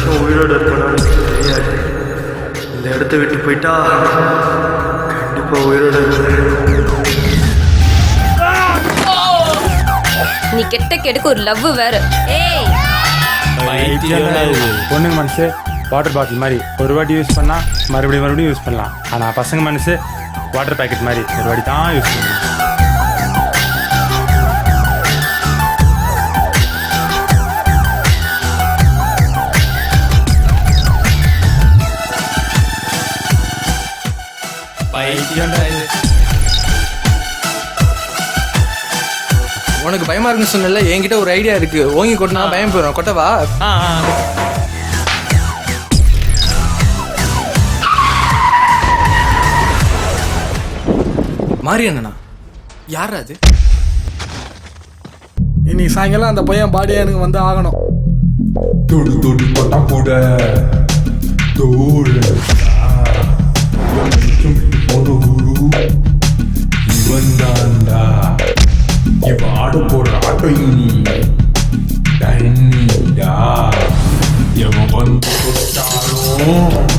வருஷம் உயிரோடு இருப்பேன்னு எனக்கு தெரியாது. இந்த இடத்த விட்டு போயிட்டா கண்டிப்பாக உயிரோடு இருப்பேன். நீ கெட்ட கெடுக்கு ஒரு லவ் வேற. ஏய் பொண்ணுங்க மனசு வாட்டர் பாட்டில் மாதிரி ஒரு வாட்டி யூஸ் பண்ணால் மறுபடியும் யூஸ் பண்ணலாம். ஆனால் பசங்க மனசு வாட்டர் பேக்கெட் மாதிரி ஒரு வாட்டி தான் யூஸ் பண்ணலாம். உனக்கு பயமா இருக்குன்னு சொன்னல, என்கிட்ட ஒரு ஐடியா இருக்கு. ஓங்கி கொட்டினா பயம் போயிடும். கொட்டவா? மாறி அண்ணனா யார் அது? இன்னைக்கு சாயங்காலம் அந்த பையன் பாடியா எனக்கு வந்து ஆகணும். துடு துடு கொட்டா கூட தோடு ஒரு குரு இவன் தாண்டா. இவன் ஆட போடுற ஆட்டம் இனி தண்ணிடா. எவன் வந்து கொடுத்தாலும்